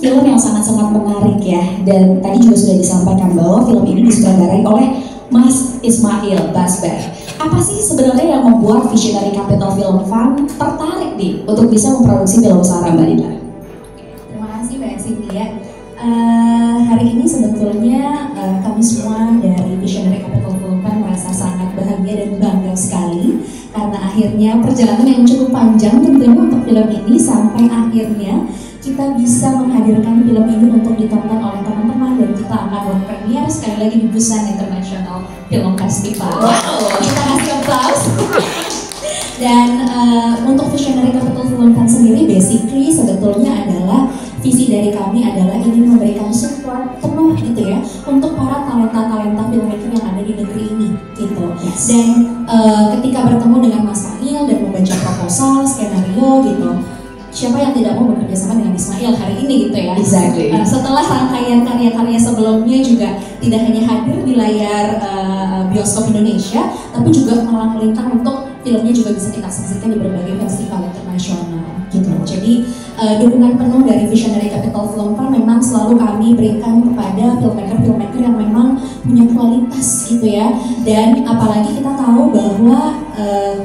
Film yang sangat-sangat menarik ya, dan tadi juga sudah disampaikan bahwa film ini disutradarai oleh Mas Ismail Basber. Apa sih sebenarnya yang membuat Visionary Capital Film Fund tertarik nih untuk bisa memproduksi film Sarah, Mbak Dina? Terima kasih Mbak Cynthia. Hari ini sebetulnya kami semua dari Visionary Capital Film Fund merasa sangat bahagia dan bangga sekali karena akhirnya perjalanan yang cukup panjang tentunya untuk film ini sampai akhirnya kita bisa menghadirkan film ini untuk ditonton oleh teman-teman, dan kita akan world premiere sekali lagi di Busan International Film Festival. Wow, kita kasih aplaus. Dan untuk Visionary Capital Film Fund sendiri basically sebetulnya adalah visi dari kami adalah ingin memberikan support penuh gitu ya untuk para talenta-talenta filmmaker yang ada di negeri ini gitu. Yes. Dan ketika bertemu dengan Mas Ismail dan membaca proposal, skenario gitu, siapa yang tidak mau bekerja sama dengan Ismail hari ini gitu ya. Exactly. Setelah rangkaian karya-karya sebelumnya juga tidak hanya hadir di layar bioskop Indonesia, tapi juga malang melintang untuk filmnya juga bisa kita saksikan di berbagai festival internasional gitu. Jadi dukungan penuh dari Visionary Capital Film Fund memang selalu kami berikan kepada filmmaker-filmmaker yang memang punya kualitas gitu ya. Dan apalagi kita tahu bahwa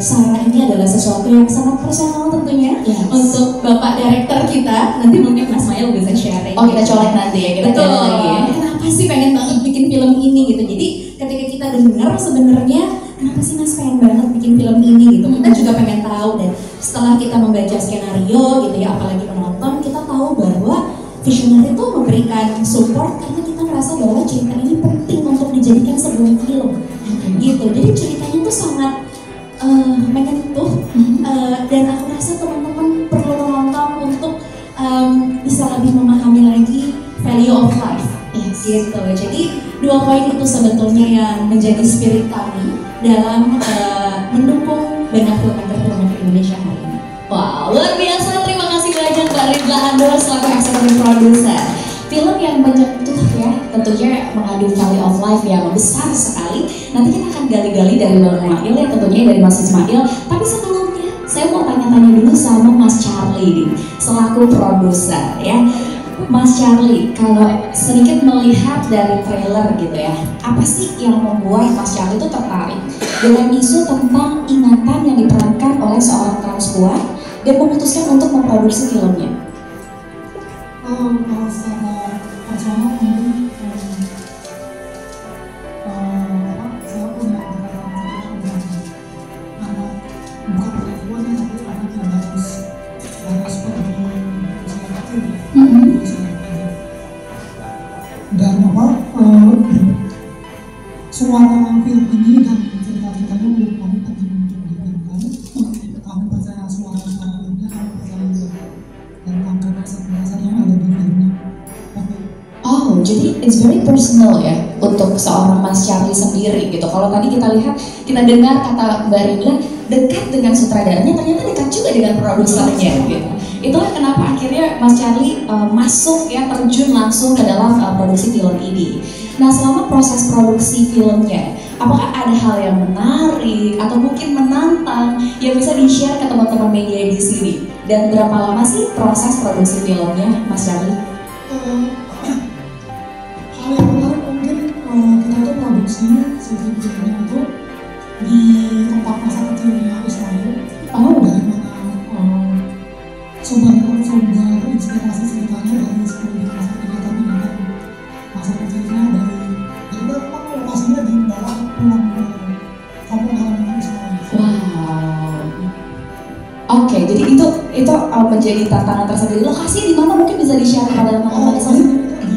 Sarah ini adalah sesuatu yang sangat personal tentunya. Yes. Untuk Bapak Direktur kita, nanti mungkin Mas Ismail bisa sharing. Oh, kita colek nanti ya, kita betul lagi ya. Kenapa sih pengen banget bikin film ini gitu. Jadi ketika kita dengar sebenarnya kenapa sih Mas pengen banget bikin film ini gitu, kita juga pengen tahu. Dan setelah kita membaca skenario gitu ya, apalagi penonton, kita tahu bahwa Visionary itu memberikan support karena kita merasa bahwa cerita ini penting untuk dijadikan sebuah film gitu. Jadi ceritanya tuh sangat menyentuh, dan aku rasa teman-teman perlu menonton untuk bisa lebih memahami lagi value of life. Yes. Gitu. Jadi dua poin itu sebetulnya yang menjadi spirit kami dalam mendukung banyak filmmaker Indonesia hari ini. Wow, luar biasa. Terima kasih banyak Mbak Ridla Handul selaku eksekutif produser. Film yang menyentuh ya, tentunya mengandung value of life yang besar sekali. Nanti kita akan gali-gali dari Bang Ismail ya, tentunya dari Mas Ismail. Tapi sebelumnya, saya mau tanya-tanya dulu sama Mas Charlie nih, selaku produser ya. Mas Charlie, kalau sedikit melihat dari trailer gitu ya, apa sih yang membuat Mas Charlie itu tertarik dengan isu tentang ingatan yang diperankan oleh seorang transpuan dan memutuskan untuk memproduksi filmnya? Kalau secara personal mungkin saya punya kedekatan dengan anak bukan perempuan ya, tapi anak yang harus seperti saya kecil dan suara film ini dan cerita-ceritanya menurut kami penting untuk diberikan. Kami percaya suara filmnya, kami percaya tentang kebiasaan yang ada di filmnya. Oh, jadi it's very personal ya untuk seorang Mas Charlie sendiri gitu. Kalau tadi kita lihat, kita dengar kata Mbak Ridla dekat dengan sutradaranya, ternyata dekat juga dengan produsernya gitu. Itulah kenapa akhirnya Mas Charlie masuk ya, terjun langsung ke dalam produksi film ini. Nah, selama proses produksi filmnya, apakah ada hal yang menarik atau mungkin menantang yang bisa di-share ke teman-teman media di sini? Dan berapa lama sih proses produksi filmnya, Mas Charlie? Hal yang menarik mungkin kita tuh produksinya filmnya itu di tempat masa kecilnya Ismail. Dari mana sumber inspirasi ceritanya dari seluruh masa kegiatan dengan masa kecilnya dari memang lokasinya di bawah pulang ke kampung halaman Ismail. Wow. Oke, jadi itu menjadi tantangan tersendiri? Lokasi di mana mungkin bisa di-share kepada teman-teman di sana? Di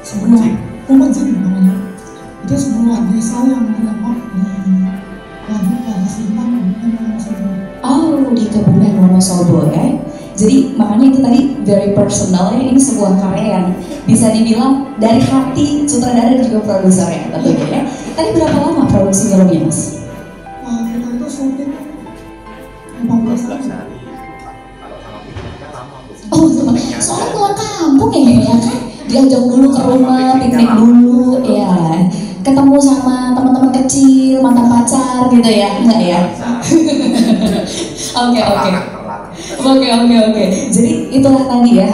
sebuah Pemajang namanya. Itu sebuah desa yang terdapat di Kabupaten Sintang, Kabupaten Wonosobo. Oh, di Kabupaten Wonosobo ya. Jadi makanya itu tadi very personal ya, ini sebuah karya yang bisa dibilang dari hati sutradara dan juga produser ya tentunya ya. Tadi berapa lama produksi filmnya Mas? Kita itu syuting 14 hari. Oh, soalnya pulang kampung ya kan? Diajak dulu ke rumah, piknik dulu, ya. Ketemu sama teman-teman kecil, mantan pacar gitu ya, enggak ya? Oke. Jadi itulah tadi ya,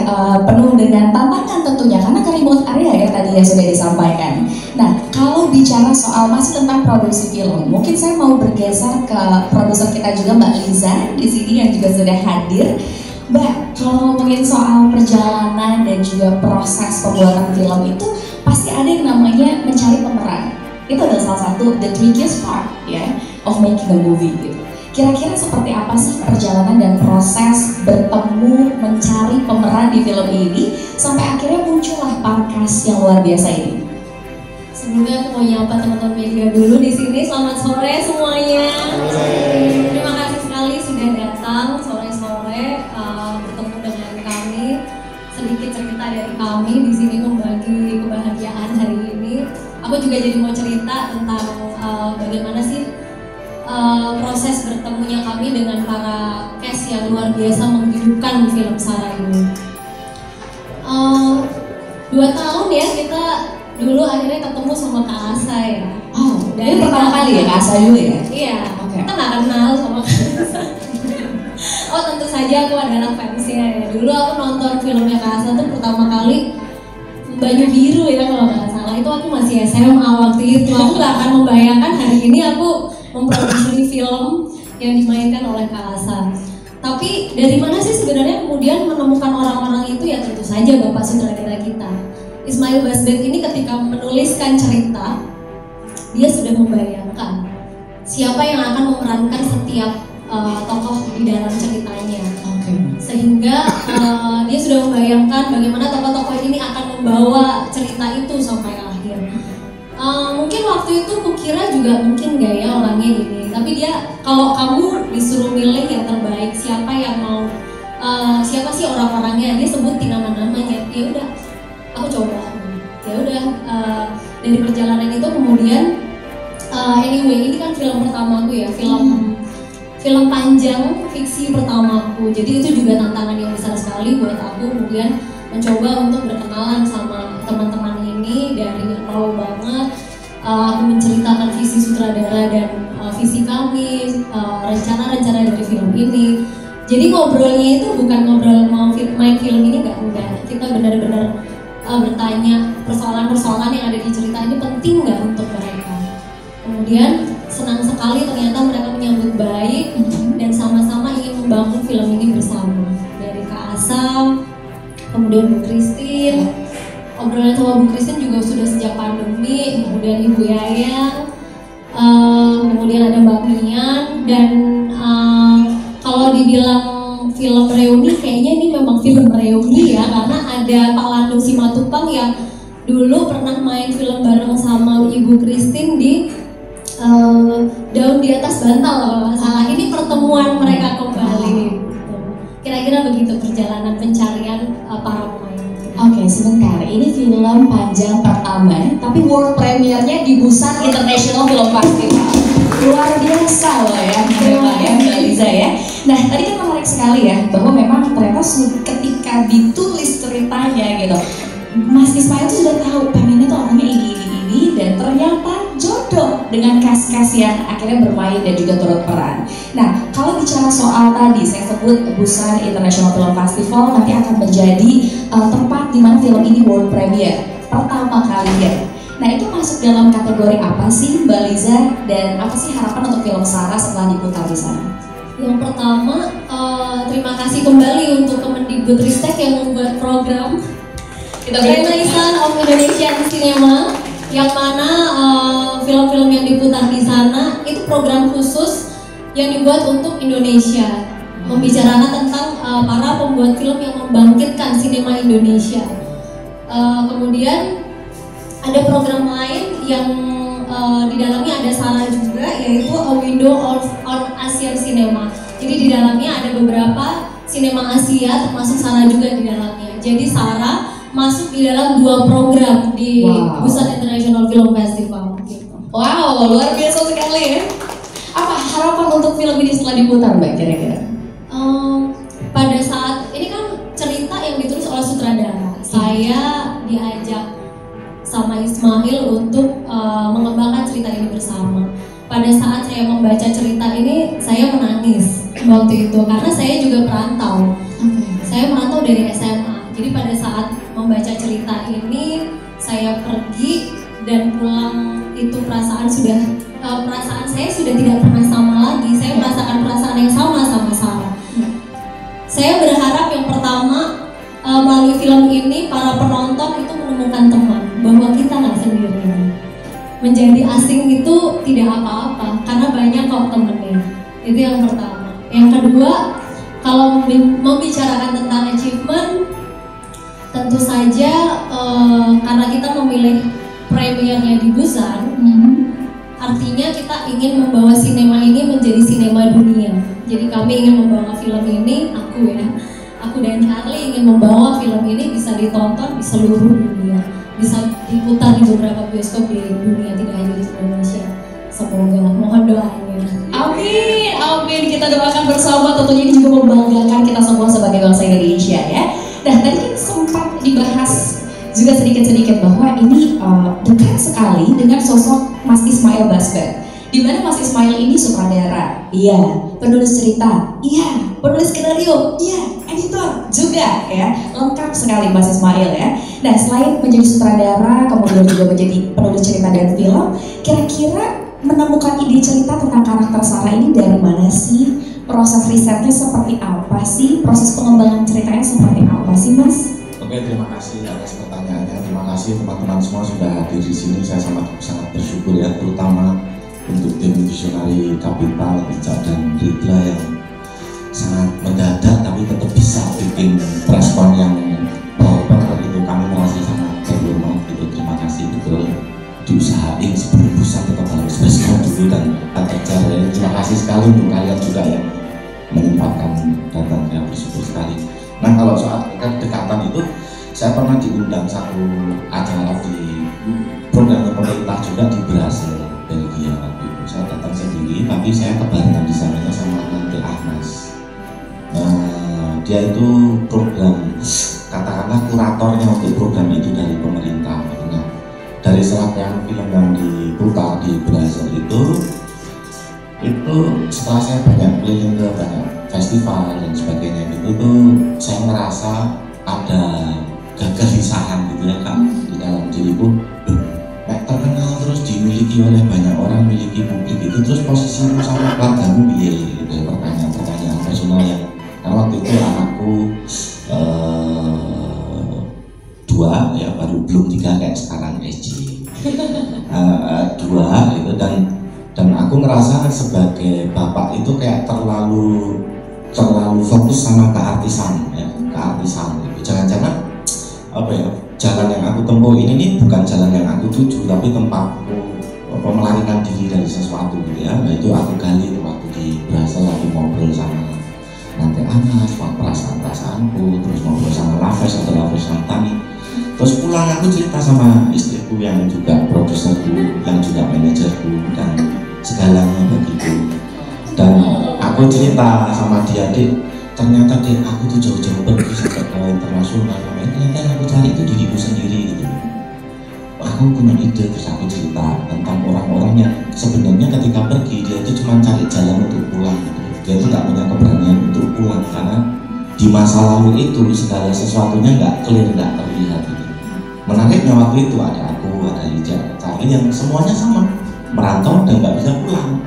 penuh dengan tantangan tentunya karena ke remote area ya tadi yang sudah disampaikan. Nah, kalau bicara soal masih tentang produksi film, mungkin saya mau bergeser ke produser kita juga Mbak Liza di sini yang juga sudah hadir. Mbak, kalau ngomongin soal perjalanan dan juga proses pembuatan film itu pasti ada yang namanya mencari pemeran. Itu adalah salah satu the trickiest part ya of making a movie gitu. Kira-kira seperti apa sih perjalanan dan proses bertemu mencari pemeran di film ini sampai akhirnya muncullah Parkas yang luar biasa ini? Sebelumnya aku mau nyapa teman-teman media dulu di sini. Selamat sore semuanya. Terima kasih sekali sudah datang sore-sore bertemu dengan kami. Sedikit cerita dari kami di sini membagi kebahagiaan hari ini. Aku juga jadi mau cerita tentang bagaimana sih proses bertemunya kami dengan para cast yang luar biasa menghidupkan film Sarah ini. 2 tahun ya kita dulu akhirnya ketemu sama Kak Asa ya. Oh, ini pertama kali ya Kak Asa dulu ya? Iya, Okay. kita nggak kenal sama Kak Asa. Oh tentu saja aku adalah fansnya ya. Dulu aku nonton filmnya Kak Asa tuh pertama kali Banyu Biru ya kalau nggak salah. Itu aku masih SMA waktu itu. Aku nggak akan membayangkan hari ini aku memproduksi film yang dimainkan oleh Kak Asa. Tapi dari mana sih sebenarnya kemudian menemukan orang-orang itu? Ya tentu saja Bapak Sutradara kita Ismail Basdet ini ketika menuliskan cerita, dia sudah membayangkan siapa yang akan memerankan setiap tokoh di dalam ceritanya. Sehingga dia sudah membayangkan bagaimana tokoh-tokoh ini akan membawa cerita itu sampai akhir. Mungkin waktu itu kukira juga mungkin gak ya orangnya gini, tapi dia kalau kamu disuruh milih yang terbaik siapa yang mau siapa sih orang-orangnya, dia sebutin nama-namanya. Ya udah, aku coba. Ya udah, dari perjalanan itu kemudian anyway ini kan film pertamaku ya, film panjang fiksi pertamaku. Jadi itu juga tantangan yang besar sekali buat aku kemudian mencoba untuk berkenalan sama teman-teman ini dari nol banget. Aku menceritakan visi sutradara dan visi kami, rencana-rencana dari film ini. Jadi ngobrolnya itu bukan ngobrol mau main film ini enggak. Kita benar-benar bertanya persoalan-persoalan yang ada di cerita ini penting nggak untuk mereka. Kemudian senang sekali ternyata mereka menyambut baik dan sama-sama ingin membangun film ini bersama. Dari Kak Asam, kemudian Bu Christine, obrolan sama Bu Christine juga sudah sejak pandemi, kemudian Ibu Yayang, kemudian ada Mbak Mian, dan kalau dibilang film reuni, kayaknya ini memang film reuni ya, karena ada Pak Landung Simatupang yang dulu pernah main film bareng sama Ibu Christine di Daun di Atas Bantal kalau nggak salah. Ini pertemuan mereka kembali. Kira-kira begitu perjalanan pencarian para pemain. Oke, sebentar. Ini film panjang pertama, tapi world premiere-nya di Busan International Film Festival. Luar biasa loh ya, Mbak Liza ya. Nah, tadi kan menarik sekali ya, bahwa memang ternyata ketika ditulis ceritanya gitu, Mas Ismail tuh sudah tahu pengennya tuh orangnya ini, dan ternyata jodoh dengan cast-cast yang akhirnya bermain dan juga turut peran. Nah, kalau bicara soal tadi, saya sebut Busan International Film Festival nanti akan menjadi tempat di mana film ini world premiere pertama kalinya. Nah, itu masuk dalam kategori apa sih Mbak Liza, dan apa sih harapan untuk film Sarah setelah diputar di sana? Yang pertama, terima kasih kembali untuk Kemendikbudristek yang membuat program Renaissance of Indonesian Cinema, yang mana film-film yang diputar di sana itu program khusus yang dibuat untuk Indonesia, membicarakan tentang para pembuat film yang membangkitkan sinema Indonesia. Kemudian ada program lain yang di dalamnya ada Sarah juga, yaitu A Window on Asian Cinema. Jadi di dalamnya ada beberapa sinema Asia, termasuk Sarah juga di dalamnya. Jadi Sarah masuk di dalam 2 program di Busan International Film Festival. Wow, luar biasa sekali ya. Apa harapan untuk film ini setelah diputar, Mbak, kira-kira? Pada saat ini kan cerita yang ditulis oleh sutradara, saya diajak sama Ismail untuk mengembangkan cerita ini bersama. Pada saat saya membaca cerita ini, saya menangis waktu itu karena saya juga perantau. Saya merantau dari SMA. Jadi pada saat membaca cerita ini, saya pergi dan pulang itu perasaan saya sudah tidak pernah sama lagi. Saya merasakan perasaan yang sama Sarah. Saya berharap yang pertama melalui film ini para penonton itu menemukan teman, bahwa kita nggak sendirian. Menjadi asing itu tidak apa-apa karena banyak kok temennya. Itu yang pertama. Yang kedua, kalau membicarakan tentang achievement, tentu saja karena kita memilih premiernya di Busan, artinya kita ingin membawa sinema ini menjadi sinema dunia. Jadi kami ingin membawa film ini, aku dan Charlie ingin membawa film ini bisa ditonton di seluruh dunia, bisa diputar di beberapa bioskop di dunia, tidak hanya di Indonesia. Semoga, mohon doanya. Amin, amin. Kita doakan bersama, tentunya ini juga membanggakan kita semua sebagai bangsa Indonesia ya. Nah, tadi kan sempat dibahas juga sedikit-sedikit bahwa ini dekat sekali dengan sosok Mas Ismail Basber. Di mana Mas Ismail ini sutradara, iya, penulis cerita, iya, penulis skenario, iya, editor juga ya, lengkap sekali Mas Ismail ya. Nah, selain menjadi sutradara, kemudian juga menjadi penulis cerita dan film, kira-kira menemukan ide cerita tentang karakter Sarah ini dari mana sih? Proses risetnya seperti apa sih? Proses pengembangan ceritanya seperti apa sih, Mas? Oke, terima kasih atas pertanyaannya. Terima kasih teman-teman semua sudah hadir di sini. Saya sangat bersyukur ya, terutama untuk tim visionari Kapital, Ica dan Ridla yang sangat mendadak tapi tetap bisa bikin respon yang proper. Itu kami merasa sangat terhormat. Itu terima kasih betul. Diusahain sebelum Busan tetap harus respon dulu dan kerja. Terima kasih sekali untuk kalian juga yang menyempatkan datang, yang bersyukur sekali. Nah, kalau soal kedekatan itu, saya pernah diundang satu acara di program pemerintah juga di Brasil, Belgia waktu itu. Saya datang sendiri, tapi saya kebarengan di sana sama Tante Agnes. Nah, dia itu program, katakanlah kuratornya untuk program itu dari pemerintah. Nah, dari serangkaian film yang diputar di Brasil itu setelah saya banyak keliling ke banyak festival dan sebagainya itu tuh saya merasa ada kegelisahan gitu ya Kak di dalam diriku. Terkenal terus dimiliki oleh banyak orang, miliki publik itu, terus posisimu sama keluargamu piye gitu, pertanyaan personal yang waktu itu anakku 2 ya, baru belum 3 kayak sekarang SJ 2 gitu, dan aku ngerasa sebagai bapak itu kayak terlalu fokus sama keartisan ya, keartisan gitu. Jangan-jangan apa ya, jalan yang aku tempuh ini bukan jalan yang aku tuju, tapi tempatku melarikan diri dari sesuatu gitu ya. Nah, itu aku gali waktu di Brasil, lagi ngobrol sama Nanti Anas, perasaan-perasaanku, terus ngobrol sama Laves atau Laves Santani. Terus pulang aku cerita sama istriku yang juga produserku, yang juga manajerku dan segalanya begitu. Dan aku cerita sama dia, Dik, ternyata Dik, aku tuh jauh-jauh pergi sampai ke internasional. Ternyata yang aku cari itu diriku sendiri gitu. Aku punya ide, terus aku cerita tentang orang-orang yang sebenarnya ketika pergi dia itu cuma cari jalan untuk pulang gitu. Dia itu nggak punya keberanian untuk pulang karena di masa lalu itu segala sesuatunya nggak clear, nggak terlihat gitu. Menariknya waktu itu ada aku, ada Ija, ada Charlie yang semuanya sama, merantau dan nggak bisa pulang.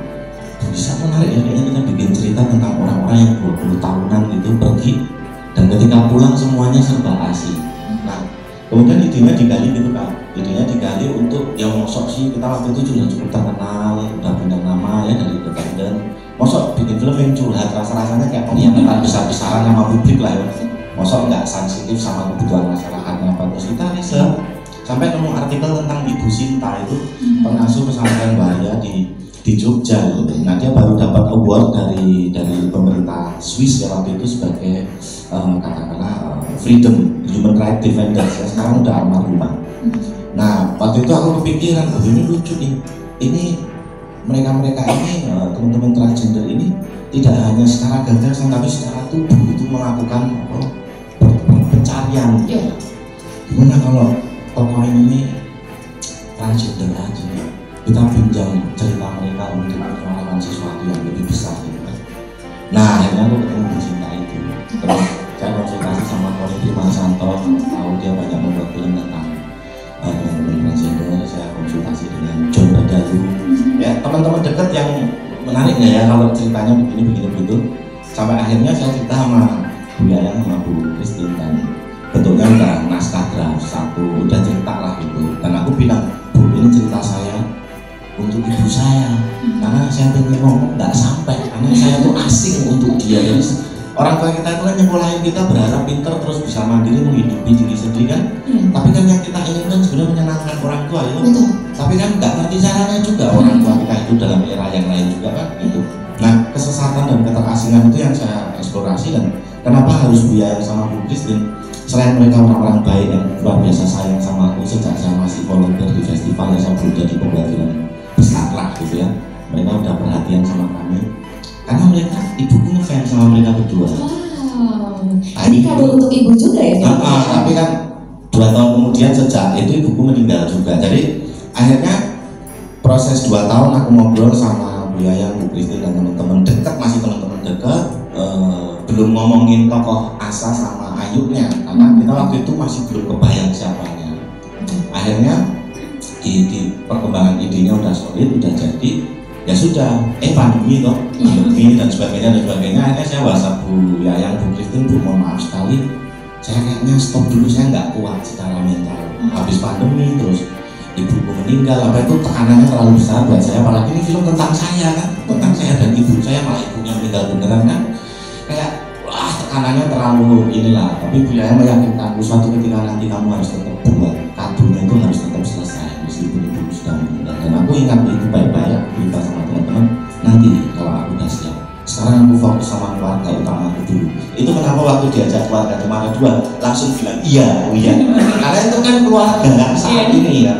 Bisa menarik ya, kayaknya kita bikin cerita tentang orang-orang yang 20 tahunan itu pergi dan ketika pulang semuanya serba asing. Nah, kemudian idenya digali gitu kan, idenya digali untuk yang mosok sih kita waktu itu sudah cukup terkenal, udah punya nama ya dari independen, mosok bikin film yang curhat rasa-rasanya kayak pernyataan besar-besaran sama publik lah ya, mosok nggak sensitif sama kebutuhan masyarakatnya apa. Terus kita riset sampai nemu artikel tentang Ibu Sinta itu pengasuh pesantren bahaya di Jogja gitu. Nah dia baru dapat award dari pemerintah Swiss ya waktu itu sebagai katakanlah freedom human rights defenders ya, sekarang udah almarhumah. Nah waktu itu aku kepikiran, oh ini lucu nih, ini mereka ini teman-teman transgender ini tidak hanya secara gagasan tapi secara tubuh itu melakukan pencarian. Gimana kalau tokoh ini transgender aja, kita pinjam cerita mereka untuk melakukan sesuatu yang lebih besar gitu kan. Nah akhirnya aku ketemu di Sinta itu, terus saya konsultasi sama Koni Mansanto, tahu dia banyak membuat film tentang teman-teman transgender. Saya konsultasi dengan John Badalu, ya teman-teman dekat yang menarik nggak ya kalau ceritanya begini begitu. Sampai akhirnya saya cerita sama Bu Yayang sama Bu Christine dan bentuknya udah naskah draft satu, udah cerita lah gitu. Dan aku bilang, Bu ini cerita saya untuk ibu saya, karena saya pengen ngomong nggak sampai, karena saya tuh asing untuk dia. Jadi orang tua kita itu kan nyekolahin kita berharap pinter terus bisa mandiri menghidupi diri sendiri kan. Tapi kan yang kita inginkan sebenarnya menyenangkan orang tua ya. Tapi kan nggak ngerti caranya juga orang tua kita hidup dalam era yang lain juga kan gitu. Nah kesesatan dan keterasingan itu yang saya eksplorasi, dan kenapa harus Bu Yayang sama Bu Christine, selain mereka orang-orang baik yang luar biasa sayang sama aku sejak saya masih volunteer di festival ya, saya belum jadi pembuat film besar lah gitu ya, mereka udah perhatian sama kami karena mereka ibuku ngefans sama mereka berdua. Jadi kado untuk ibu juga ya? Tapi kan 2 tahun kemudian sejak itu ibuku meninggal juga, jadi akhirnya proses 2 tahun aku ngobrol sama Bu Yayang, Bu Christine dan teman-teman dekat, masih teman-teman dekat, belum ngomongin tokoh Asa sama Ayunya karena kita waktu itu masih belum kebayang siapanya. Akhirnya di perkembangan idenya udah solid, udah jadi, ya sudah, pandemi toh, pandemi dan sebagainya. Akhirnya saya WhatsApp Bu Yayang, Bu Christine, Bu mohon maaf sekali, saya kayaknya stop dulu, saya nggak kuat secara mental. Habis pandemi terus ibuku meninggal, apa itu tekanannya terlalu besar buat saya, apalagi ini film tentang saya kan, tentang saya dan ibu saya, malah ibunya meninggal beneran kan, kayak wah tekanannya terlalu inilah. Tapi Bu Yayang meyakinkanku suatu ketika nanti kamu harus tetap buat kadunya itu harus tetap selesai meskipun ibu sudah meninggal. Dan aku ingat itu baik-baik, aku cerita sama teman-teman, nanti kalau aku udah siap, sekarang aku fokus sama keluarga utama aku dulu. Itu kenapa waktu diajak keluarga Cemara 2 langsung bilang iya, oh iya, karena itu kan keluarga kan saat ini ya.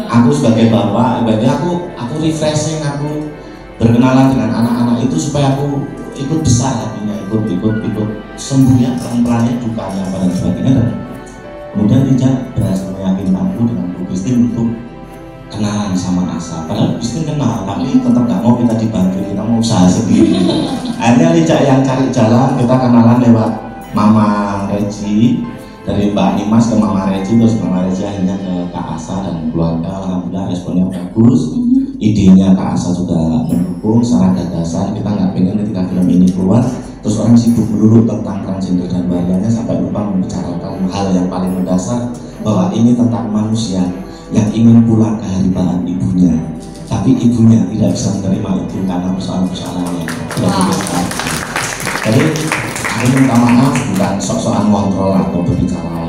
Aku sebagai bapak, ibaratnya aku refreshing, aku berkenalan dengan anak-anak itu supaya aku ikut besar hatinya, ikut sembuh ya pelan-pelannya dukanya apa dan sebagainya. Dan kemudian Ija berhasil meyakinkanku dengan Bu Christine untuk kenalan sama Asa. Padahal Christine kenal, tapi tetap nggak mau kita dibantu, kita mau usaha sendiri. Akhirnya Ija yang cari jalan, kita kenalan lewat Mama Regi, dari Mbak Nimas ke Mama Regi, terus Mama Regi akhirnya ke Kak Asa dan keluarga. Alhamdulillah responnya bagus, idenya Kak Asa juga mendukung secara gagasan. Kita nggak pengen ketika film ini keluar terus orang sibuk melulu tentang transgender dan bahayanya sampai lupa membicarakan hal yang paling mendasar, bahwa ini tentang manusia yang ingin pulang ke haribaan ibunya, tapi ibunya tidak bisa menerima itu karena persoalan-persoalannya. Jadi aku minta maaf, bukan sok-sokan kontrol atau berbicara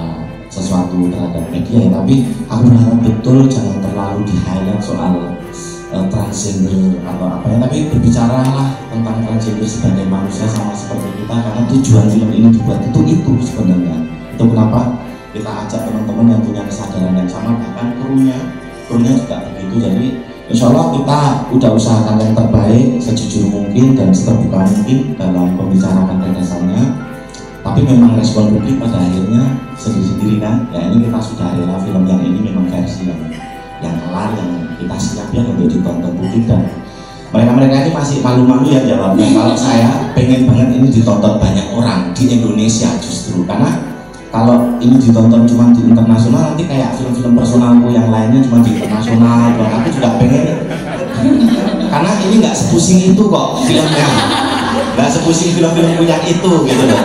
sesuatu terhadap media ya, tapi aku berharap betul jangan terlalu di-highlight soal transgender atau apa ya, tapi berbicaralah tentang transgender sebagai manusia sama seperti kita, karena tujuan film ini dibuat itu sebenarnya. Itu kenapa kita ajak teman-teman yang punya kesadaran yang sama, bahkan krunya juga begitu. Jadi insya Allah kita udah usahakan yang terbaik sejujur mungkin dan seterbuka mungkin dalam pembicarakan gagasannya. Tapi memang respon publik pada akhirnya sendiri-sendiri kan. Ya ini kita sudah rela film yang ini memang versi yang kelar, yang kita siap ya untuk ditonton publik, dan mereka ini masih malu-malu ya jawabnya. Kalau saya pengen banget ini ditonton banyak orang di Indonesia justru, karena kalau ini ditonton cuma di internasional nanti kayak film-film personalku yang lainnya cuma di internasional. Dan aku juga pengen, karena ini nggak sepusing itu kok filmnya, nggak sepusing film-filmku yang itu gitu loh.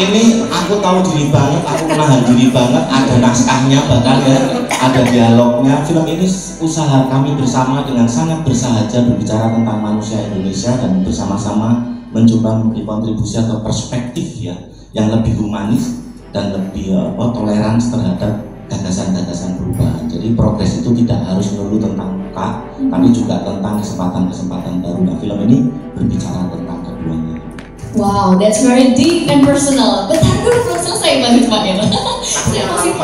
ini aku tahu diri banget, aku menahan diri banget, ada naskahnya bahkan ya, ada dialognya. Film ini usaha kami bersama dengan sangat bersahaja berbicara tentang manusia Indonesia dan bersama-sama mencoba memberi kontribusi atau perspektif ya yang lebih humanis dan lebih toleransi terhadap gagasan-gagasan perubahan. Jadi progres itu tidak harus melulu tentang muka, tapi juga tentang kesempatan-kesempatan baru. Nah, film ini berbicara tentang keduanya. Wow, that's very deep and personal. Bentar dulu belum selesai Bang Ismail. Saya masih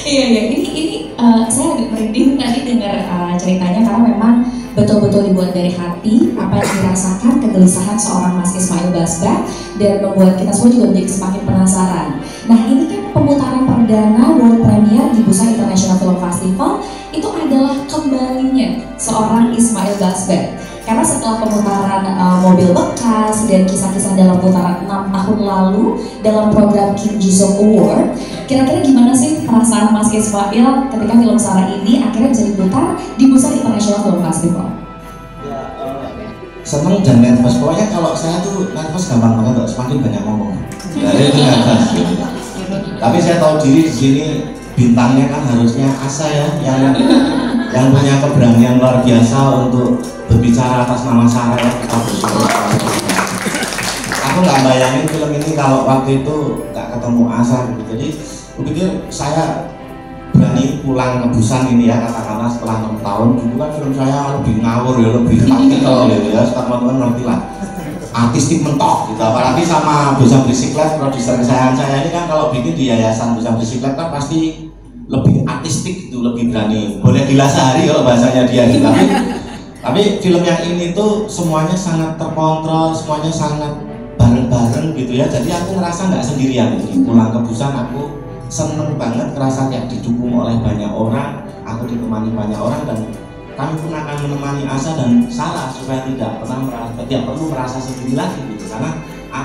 iya, ini saya agak merinding tadi dengar ceritanya karena memang betul-betul dibuat dari hati apa yang dirasakan kegelisahan seorang Mas Ismail Basbah dan membuat kita semua juga menjadi semakin penasaran. Nah, ini kan pemutaran perdana world premiere di Busan International Film Festival itu adalah kembalinya seorang Ismail Basbah. Karena setelah pemutaran mobil bekas dan kisah-kisah dalam putaran 6 tahun lalu dalam program Kim Ji-sung Award, kira-kira gimana sih perasaan Mas Ismail ketika film Sarah ini akhirnya bisa diputar di Busan International Film Festival? Ya, seneng dan nervous. Pokoknya kalau saya tuh nervous gampang banget, semakin banyak ngomong. Jadi itu nervous. Gitu. Tapi saya tahu diri di sini bintangnya kan harusnya Asa ya, yang punya keberanian luar biasa untuk berbicara atas nama Sarah ya, kita bersyukur. Aku nggak bayangin film ini kalau waktu itu nggak ketemu Asa gitu. Jadi aku pikir saya berani pulang ke Busan ini ya katakanlah setelah 6 tahun. Dulu kan film saya lebih ngawur ya, lebih taktikal gitu ya, teman-teman ngerti lah. Artistik mentok gitu, apalagi sama Busan Bisiklet, produser kesayangan saya ini kan kalau bikin di yayasan Busan Bisiklet kan pasti lebih artistik gitu, lebih berani, boleh gila sehari kalau bahasanya dia gitu. Tapi film yang ini tuh semuanya sangat terkontrol, semuanya sangat bareng-bareng gitu ya. Jadi aku ngerasa nggak sendirian gitu. Pulang ke Busan aku seneng banget, ngerasa kayak didukung oleh banyak orang, aku ditemani banyak orang dan kami pun akan menemani Asa dan Sarah supaya tidak perlu merasa sendiri lagi gitu. Karena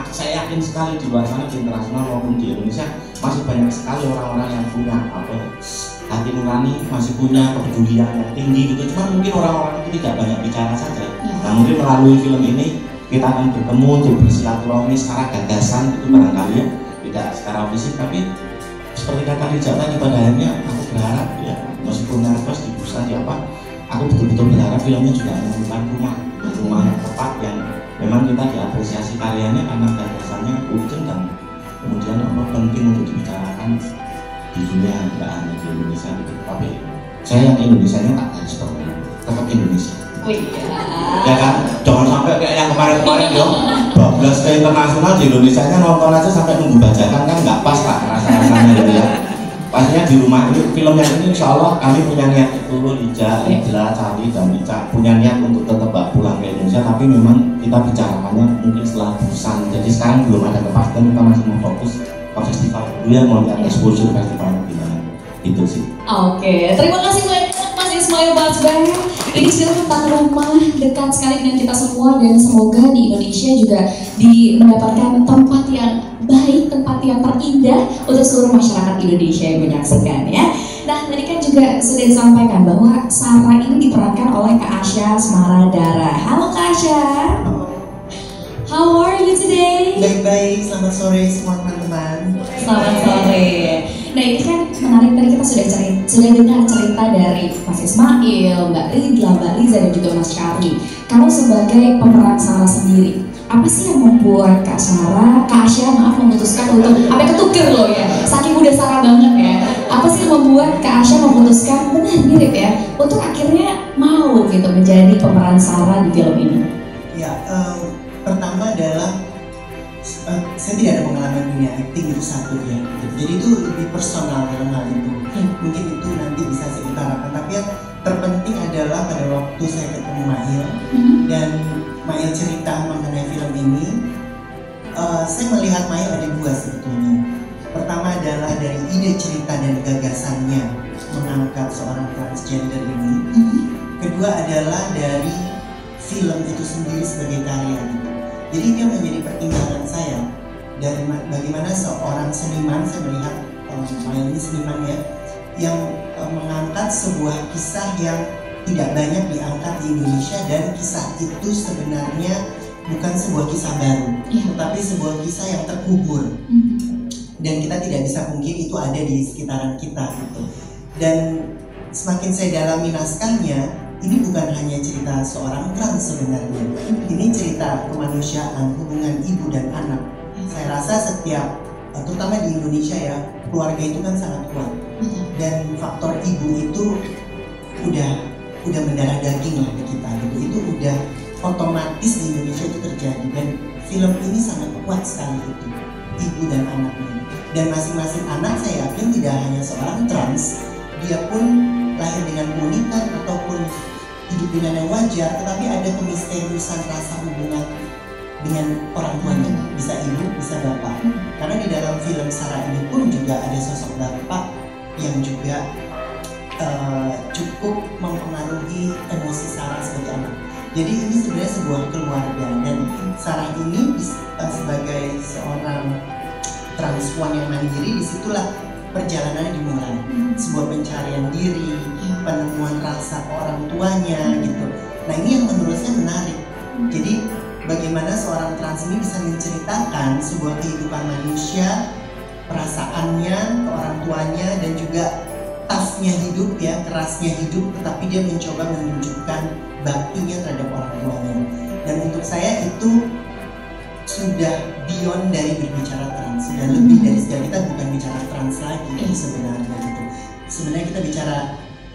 saya yakin sekali di luar sana di internasional maupun di Indonesia masih banyak sekali orang-orang yang punya hati nurani, masih punya kepedulian yang tinggi gitu. Cuma mungkin orang-orang itu tidak banyak bicara saja. Nah, mungkin melalui film ini kita akan bertemu untuk bersilaturahmi secara gagasan itu barangkali ya, tidak secara fisik, tapi seperti kata Rijal tadi pada akhirnya aku berharap ya meskipun nervous di Busan di apa, aku betul-betul berharap filmnya juga menemukan rumah yang tepat yang memang kita diapresiasi karyanya karena gagasannya urgent dan kemudian penting untuk dibicarakan di dunia, nggak hanya di Indonesia gitu. Tapi saya yang Indonesianya tak garis bawahi, tetap Indonesia. Oh iya. Ya kan, jangan sampai kayak yang kemarin-kemarin yo, bablas ke internasional di Indonesianya nonton aja sampai nunggu bajakan kan nggak pas lah rasa-rasanya gitu ya. Pastinya di rumah ini film yang ini insya Allah kami punya niat itu, Lija, Ijla, Cali dan Ica punya niat untuk tetap pulang ke Indonesia, tapi memang kita bicarakannya mungkin setelah Busan. Jadi sekarang belum ada kepastian, kita masih mau fokus ke festival dulu ya, mau lihat exposure festival gimana itu sih. Oke, terima kasih banyak Mas Ismail Basbah. Ini cerita tentang rumah dekat sekali dengan kita semua dan semoga di Indonesia juga mendapatkan tempat yang baik, tempat yang terindah untuk seluruh masyarakat Indonesia yang menyaksikan ya. Nah, tadi kan juga sudah disampaikan bahwa Sarah ini diperankan oleh Kak Asya Smaradara. Halo Kak Asya. How are you today? Baik-baik, selamat sore semua teman-teman. Selamat sore. Nah, ini kan menarik, tadi kita sudah dengar cerita dari Mas Ismail, Mbak Ridla, Mbak Liza dan juga Mas Charlie. Kamu sebagai pemeran Sarah sendiri, apa sih yang membuat Kak Asya memutuskan untuk, apa ketukir loh ya, saking udah Sarah banget ya. Apa sih yang membuat Kak Asya memutuskan, benar mirip ya, untuk akhirnya mau gitu menjadi pemeran Sarah di film ini? Ya, pertama adalah saya tidak ada pengalaman dunia acting itu satu ya. Jadi itu lebih personal dalam hal itu. Mungkin itu nanti bisa saya utarakan. Tapi yang terpenting adalah pada waktu saya ketemu Mail dan Mail cerita mengenai film ini, saya melihat Mail ada dua sebetulnya. Pertama adalah dari ide cerita dan gagasannya mengangkat seorang transgender ini. Kedua adalah dari film itu sendiri sebagai karya. Jadi itu yang menjadi pertimbangan saya dari bagaimana seorang seniman, saya melihat Mail ini seniman ya, yang mengangkat sebuah kisah yang tidak banyak diangkat di Indonesia dan kisah itu sebenarnya bukan sebuah kisah baru, tetapi sebuah kisah yang terkubur. Dan kita tidak bisa pungkiri itu ada di sekitaran kita gitu. Dan semakin saya dalami naskahnya, ini bukan hanya cerita seorang trans sebenarnya. Ini cerita kemanusiaan, hubungan ibu dan anak. Saya rasa setiap, terutama di Indonesia ya, keluarga itu kan sangat kuat. Dan faktor ibu itu udah mendarah daging lah di kita gitu. Itu udah otomatis di Indonesia itu terjadi. Dan film ini sangat kuat sekali itu, ibu dan anaknya. Dan masing-masing anak saya yakin tidak hanya seorang trans, dia pun lahir dengan keunikan ataupun hidup dengan yang wajar, tetapi ada kemisteriusan rasa hubungan dengan orang tuanya, bisa ibu, bisa bapak. Karena di dalam film Sarah ini pun juga ada sosok bapak yang juga cukup mempengaruhi emosi Sarah sebagai anak. Jadi ini sebenarnya sebuah keluarga, dan Sarah ini sebagai seorang transpuan yang mandiri, disitulah perjalanannya dimulai. Sebuah pencarian diri, penemuan rasa orang tuanya gitu. Nah ini yang menurut saya menarik. Jadi bagaimana seorang trans ini bisa menceritakan sebuah kehidupan manusia, perasaannya ke orang tuanya, dan juga tough-nya hidup ya, kerasnya hidup, tetapi dia mencoba menunjukkan baktinya terhadap orang tuanya. Dan untuk saya itu sudah beyond dari berbicara trans, sudah lebih dari segala, kita bukan bicara trans lagi sebenarnya gitu. Sebenarnya kita bicara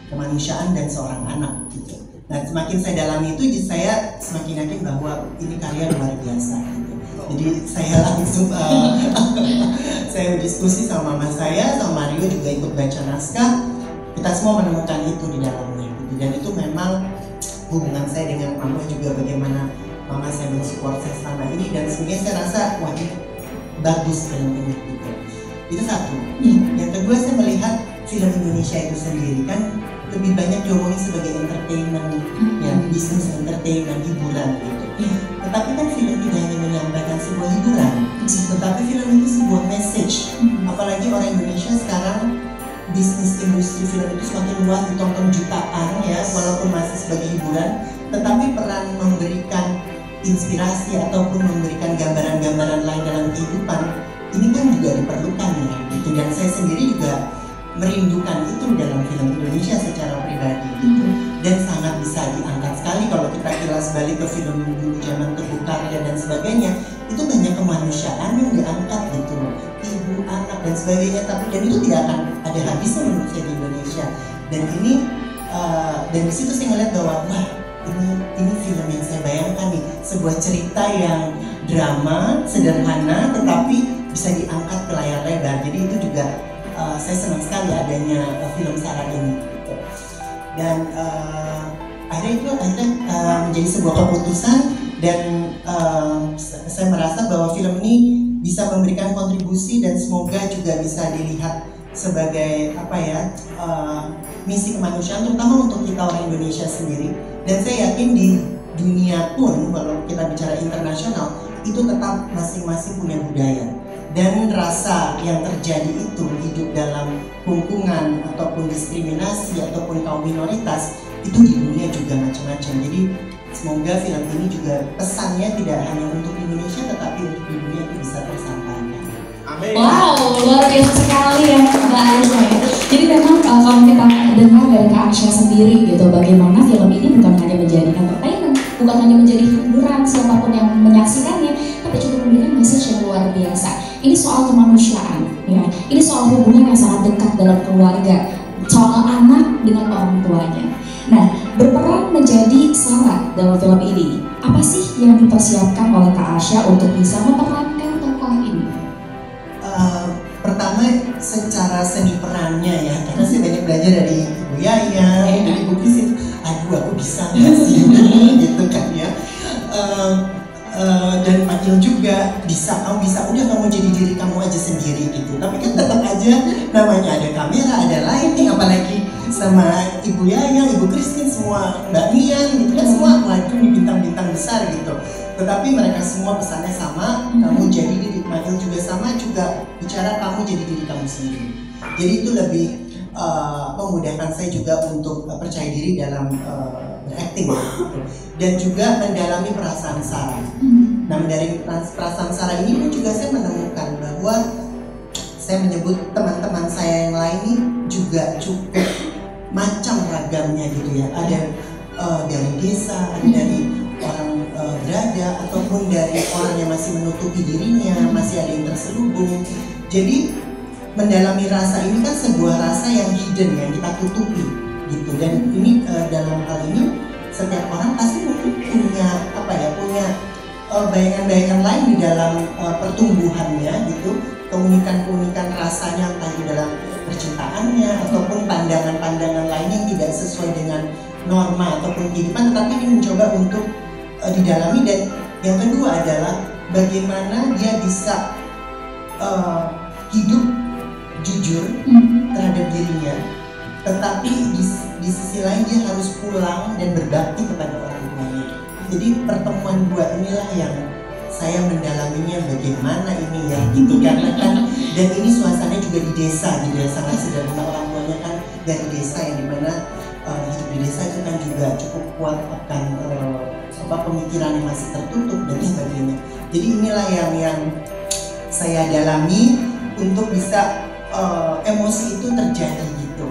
kemanusiaan dan seorang anak gitu. Nah semakin saya dalami itu, saya semakin yakin bahwa ini karya luar biasa gitu. Jadi saya langsung saya berdiskusi sama mama saya, sama Mario juga ikut baca naskah. Kita semua menemukan itu di dalamnya gitu. Dan itu memang hubungan saya dengan mama juga, bagaimana mama saya mensupport saya selama ini, dan sebenarnya saya rasa wah ini bagus film ini gitu. Itu satu. Yang kedua, saya melihat film Indonesia itu sendiri kan lebih banyak diomongin sebagai entertainment, ya bisnis entertainment, hiburan gitu. Tetapi kan film tidak hanya menyampaikan sebuah hiburan, tetapi film itu sebuah message. Apalagi orang Indonesia sekarang, bisnis industri film itu semakin luas, ditonton jutaan ya, walaupun masih sebagai hiburan, tetapi peran memberikan inspirasi ataupun memberikan gambaran-gambaran lain dalam kehidupan ini kan juga diperlukan ya gitu. Dan saya sendiri juga merindukan itu dalam film Indonesia secara pribadi gitu. Dan sangat bisa diangkat sekali kalau kita kilas balik ke film dulu zaman Teguh Karya dan sebagainya, itu banyak kemanusiaan yang diangkat gitu, ibu, anak dan sebagainya. Tapi dan itu tidak akan ada habisnya menurut saya di Indonesia. Dan ini dan di situ saya ngeliat bahwa wah ini film yang saya bayangkan nih, sebuah cerita yang drama, sederhana, tetapi bisa diangkat ke layar lebar. Jadi itu juga saya senang sekali adanya film Sarah ini. Dan akhirnya menjadi sebuah keputusan, dan saya merasa bahwa film ini bisa memberikan kontribusi dan semoga juga bisa dilihat sebagai apa ya, misi kemanusiaan, terutama untuk kita orang Indonesia sendiri. Dan saya yakin di dunia pun, kalau kita bicara internasional, itu tetap masing-masing punya budaya. Dan rasa yang terjadi itu hidup dalam kungkungan ataupun diskriminasi ataupun kaum minoritas, itu di dunia juga macam-macam. Jadi semoga film ini juga pesannya tidak hanya untuk Indonesia, tetapi untuk di dunia itu bisa tersampaikan. Amin. Wow, luar biasa sekali ya Mbak Aisyah ya. Jadi memang kalau kita dengar dari Kak Aisyah sendiri gitu, bagaimana film ini bukan hanya menjadi entertainment, bukan hanya menjadi hiburan siapapun yang menyaksikannya, tapi juga memberikan message yang luar biasa. Ini soal kemanusiaan, ya. Ini soal hubungan yang sangat dekat dalam keluarga, soal anak dengan orang tuanya. Nah, berperan menjadi Sarah dalam film ini, apa sih yang dipersiapkan oleh Kak Aisyah untuk bisa memerankan tokoh ini? Pertama, secara seni perannya ya, karena saya banyak belajar dari Ibu Yaya, dari Ibu Kris itu, aduh aku bisa nggak sih gitu kan ya. Dan Pak Il juga bisa, kamu bisa, udah kamu jadi diri kamu aja sendiri gitu. Tapi kan tetap aja namanya ada kamera, ada lighting, apalagi sama Ibu Yaya, Ibu Christine, semua Mbak Mian gitu kan, semua lighting di bintang-bintang besar gitu. Tetapi mereka semua pesannya sama, kamu jadi diri. Pak Il juga sama, juga bicara kamu jadi diri kamu sendiri. Jadi itu lebih memudahkan saya juga untuk percaya diri dalam berakting gitu. Dan juga mendalami perasaan Sarah. Nah, dari Prasangsara ini pun juga saya menemukan bahwa saya menyebut teman-teman saya yang lain ini juga cukup macam ragamnya gitu ya. Ada dari desa, ada dari orang berada, ataupun dari orang yang masih menutupi dirinya, masih ada yang terselubung. Jadi mendalami rasa ini kan sebuah rasa yang hidden, yang kita tutupi gitu. Dan ini dalam hal ini setiap orang pasti mungkin punya punya bayangan-bayangan lain di dalam pertumbuhannya gitu, keunikan-keunikan rasanya entah itu dalam percintaannya ataupun pandangan-pandangan lain yang tidak sesuai dengan norma ataupun kehidupan, tetapi ini mencoba untuk didalami. Dan yang kedua adalah bagaimana dia bisa hidup jujur terhadap dirinya, tetapi di sisi lain dia harus pulang dan berbakti kepada orang tuanya. Jadi pertemuan dua inilah yang saya mendalaminya, bagaimana ini ya gitu, karena kan dan ini suasananya juga di desa gitu ya, sangat sederhana. Orang tuanya kan dari desa yang dimana hidup di desa itu kan juga cukup kuat akan pemikiran yang masih tertutup dan sebagainya. Jadi inilah yang saya dalami untuk bisa emosi itu terjadi gitu,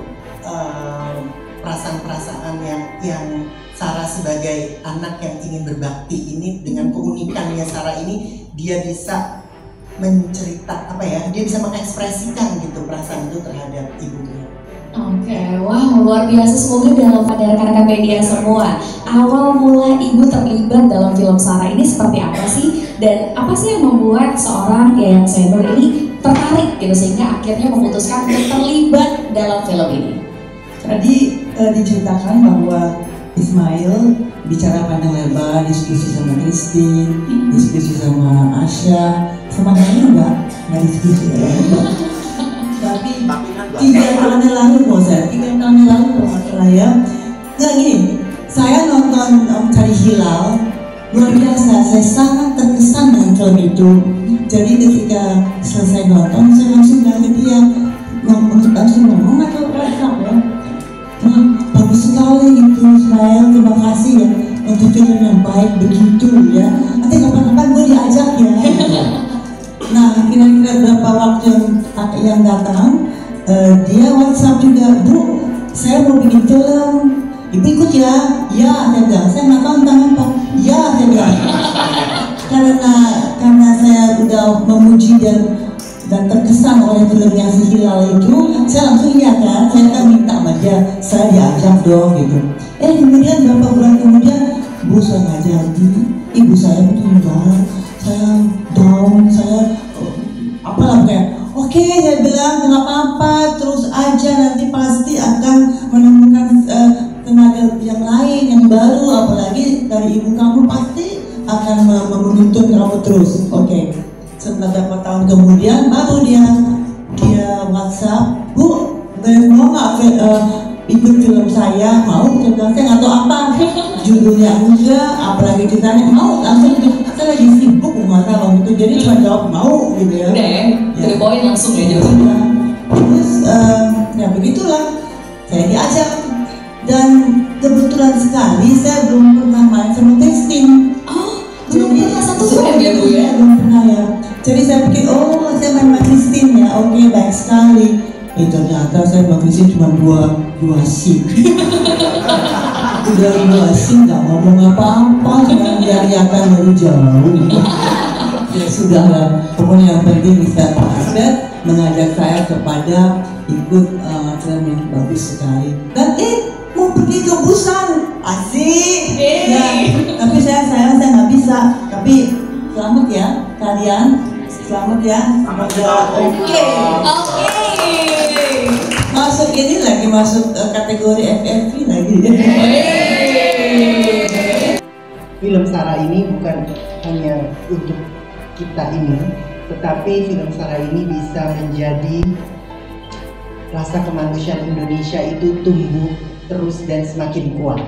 perasaan-perasaan yang Sarah sebagai anak yang ingin berbakti ini, dengan keunikannya Sarah ini, dia bisa mencerita dia bisa mengekspresikan gitu perasaan itu terhadap ibunya. Oke, wow, luar biasa. Semoga dalam pada rekan-rekan media semua, awal mula ibu terlibat dalam film Sarah ini seperti apa sih? Dan apa sih yang membuat seorang yang Saber ini tertarik gitu sehingga akhirnya memutuskan untuk terlibat dalam film ini? Tadi diceritakan bahwa Ismail bicara panjang lebar, diskusi sama Christine, diskusi sama Asya, sama Dani enggak diskusi ya. Tapi 3 tahun yang lalu kalau masalah ya, nggak gini, saya nonton Cari Hilal, luar biasa, saya sangat terkesan dengan film itu. Jadi ketika selesai nonton, saya langsung bilang ke dia, langsung ngomong atau WhatsApp ya, bagus sekali gitu Ismail, terima kasih ya untuk film yang baik begitu ya. Nanti kapan-kapan gue diajak ya. Nah, kira-kira berapa waktu yang datang, dia WhatsApp juga, Bu, saya mau bikin film, Ibu ikut ya? Ya, saya bilang, saya nggak tahu tentang apa. Ya, saya bilang, karena saya udah memuji dan terkesan oleh filmnya Si Hilal itu, saya langsung iya kan, saya kan minta sama dia, saya diajak dong gitu. Kemudian beberapa bulan kemudian, Bu, saya nggak jadi, ibu saya meninggal, saya down, saya apalah kayak, oke, saya bilang nggak apa-apa, terus aja, nanti pasti akan menemukan tenaga yang lain, yang baru, apalagi dari ibu kamu pasti akan menuntun kamu terus. Oke. Setelah beberapa tahun kemudian baru dia WhatsApp, Bu, mau nggak ikut film saya? Mau? Saya nggak tahu apa judulnya enggak, apalagi ditanya mau, langsung saya lagi sibuk masalah itu, jadi cuma jawab mau gitu ya. Udah ya, dari poin langsung ya jawabnya. Terus ya begitulah, saya diajak dan kebetulan sekali saya belum pernah main sama Christine. Belum pernah satu frame ya Bu ya? Belum pernah ya. Jadi saya pikir, saya main sama Christine ya, oke, baik sekali. Ternyata saya sama Christine cuma dua scene. Udah 2 scene, gak ngomong apa-apa, cuma lihat-lihatan dari jauh. Ya sudah lah, pokoknya yang penting bisa Albert mengajak saya kepada ikut film yang bagus sekali. Dan mau pergi ke Busan, asik. Ya, tapi saya nggak bisa. Tapi selamat ya kalian, selamat ya. Semoga oke. Masuk ini lagi, masuk kategori FFV lagi. Film Sarah ini bukan hanya untuk kita ini, tetapi film Sarah ini bisa menjadi rasa kemanusiaan Indonesia itu tumbuh terus dan semakin kuat.